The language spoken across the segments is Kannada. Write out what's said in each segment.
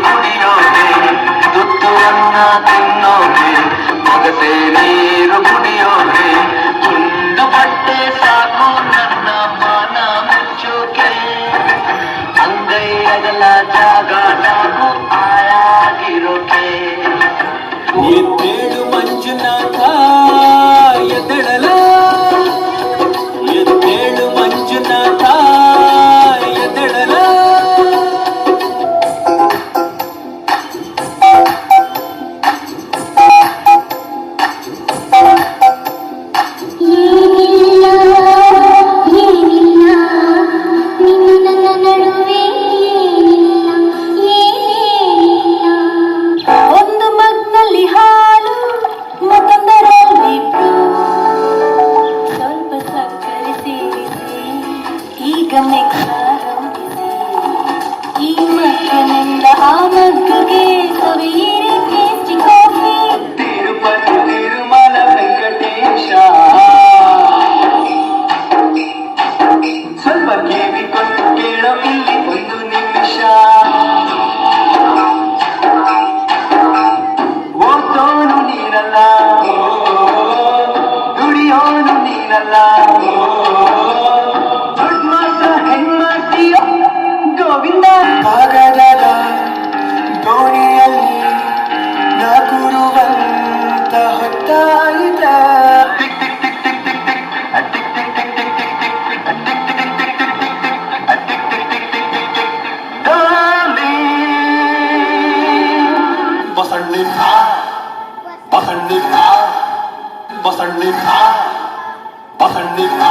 ಕುಡಿಯೋಕೆ, ತುತ್ತು ಅನ್ನ ತಿನ್ನೋಕೆ, ಮೊಗಸೆ ನೀರು ಕುಡಿಯೋಕೆ, ತುಂಡು ಬಟ್ಟೆ ಸಾಕು ನನ್ನ ಮಾನ ಮುಚ್ಚೋಕೆ, ಅಂಗೈ ಅಗಲ ಜಾಗ ಸಾಕು ಆಯಾಗಿರೋಕೆ. ಎದ್ದೇಳು ಮಂಜುನಾಥ ಎದ್ದೇಳಲ, ಎದ್ದೇಳು ಮಂಜುನಾಥ ಎದ್ದೇಳಲ. ಕಾಗದದ ದೋಣಿಯಲ್ಲಿ ನಗುರುವಂತ ಹೊತ್ತಾಯಿತ ಬಸಣ್ಣಿನ ಬಸಣ್ಣಿನ ಬಸಣ್ಣಿನ ಬಸಣ್ಣಿನ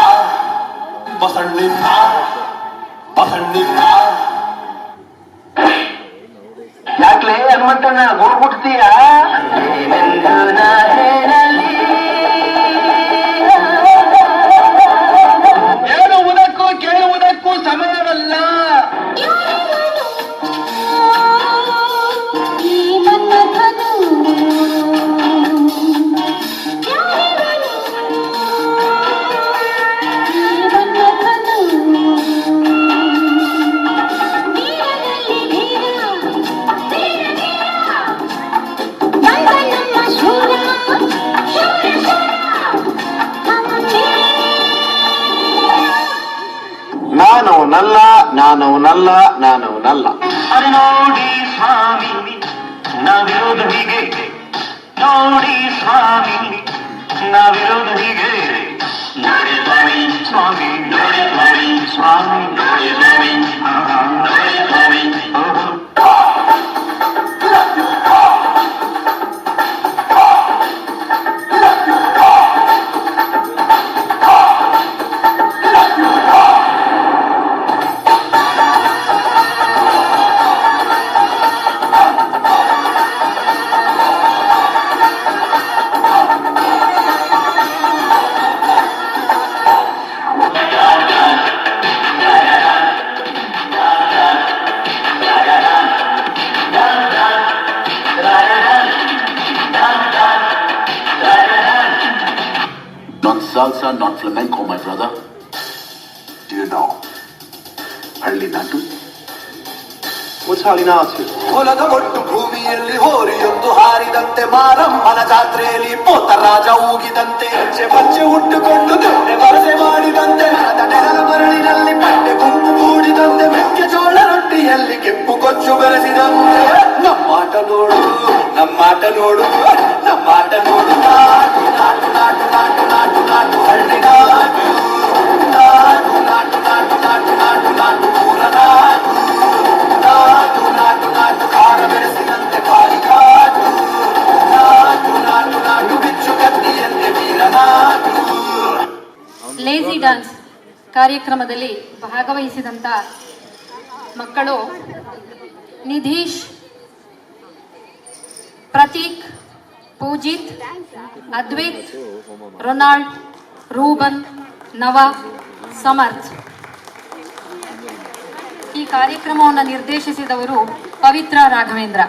ಬಸಣ್ಣಿನ ಬಸಣ್ಣಿನ. ಯಾಕ್ಲೆ ಹನುಮಂತಣ್ಣ ಗುಡ್ಬಿಡ್ತೀಯ? ಹೇಳುವುದಕ್ಕೂ ಕೇಳುವುದಕ್ಕೂ ಸಮಯವಲ್ಲ. ನಾನವನಲ್ಲ ನಾನವನಲ್ಲ ನಾನವನಲ್ಲ. ಅದು ನೋಡಿ ಸ್ವಾಮಿ ನಾವಿರೋದು ಹೀಗೆ, ನೋಡಿ ಸ್ವಾಮಿ ನಾವಿರೋದು ಹೀಗೆ, ನೋಡಿ ಸ್ವಾಮಿ ಸ್ವಾಮಿ ನೋಡಿ ಸ್ವಾಮಿ ಸ್ವಾಮಿ ನೋಡಿ ಸ್ವಾಮಿ ನೋಡಿ ಸ್ವಾಮಿ. Not salsa, not flamenco, my brother. Do you know Halli Natu? What's Halli Natu? ಹೊಲದ ಒಟ್ಟು ಭೂಮಿಯಲ್ಲಿ ಹೋರಿಯೊಂದು ಹಾರಿದಂತೆ, ಮಾರಮ್ಮನ ಜಾತ್ರೆಯಲ್ಲಿ ಪೋತರಾಜ ಊಗಿದಂತೆ, ಪಚ್ಚೆ ಹುಟ್ಟುಕೊಂಡು ದೊಡ್ಡೆ ಬರಸೆ ಮಾಡಿದಂತೆ, ನೆಲದ ಮರಳಿನಲ್ಲಿ ಪಟ್ಟೆ ಗುಂಪು ಕೂಡಿದಂತೆ, ಮೆಕ್ಕೆಜೋಳ ರೊಟ್ಟಿಯಲ್ಲಿ ಕೆಂಪು ಕೊಚ್ಚು ಬೆರೆಸಿದಂತೆ. ನಮ್ಮಾಟ ನೋಡು ನಮ್ಮಾಟ ನೋಡು ನಮ್ಮಾಟ ನೋಡು, ನಾಟು ನಾಟು ನಾಟು ನಾಟು ನಾಟು ನಾಟು ಹಳ್ಳಿ ನಾಟು, ನಾಟು ನಾಟು ನಾಟು ನಾಟು ನಾಟು ನಾಟು ಊರ ನಾಟು, ನಾಟು ನಾಟು ನಾಟು ಕಾಡ ಬೆರೆಸಿದಂತೆ ಬಾರಿಕಾಟು, ನಾಟು ನಾಟು ನಾಟು ಬಿಚ್ಚು ಕತ್ತಿಯಂತೆ ವೀರ ನಾಟು. ಲೇಜಿ ಡ್ಯಾನ್ಸ್ ಕಾರ್ಯಕ್ರಮದಲ್ಲಿ ಭಾಗವಹಿಸಿದಂಥ ಮಕ್ಕಳು ನಿಧೀಶ್, ಪ್ರತೀಕ್, ಪೂಜಿತ್, ಅದ್ವೈತ್, ರೊನಾಲ್ಡ್, ರೂಬನ್, ನವ, ಸಮರ್ಥ್. ಈ ಕಾರ್ಯಕ್ರಮವನ್ನು ನಿರ್ದೇಶಿಸಿದವರು ಪವಿತ್ರ ರಾಘವೇಂದ್ರ.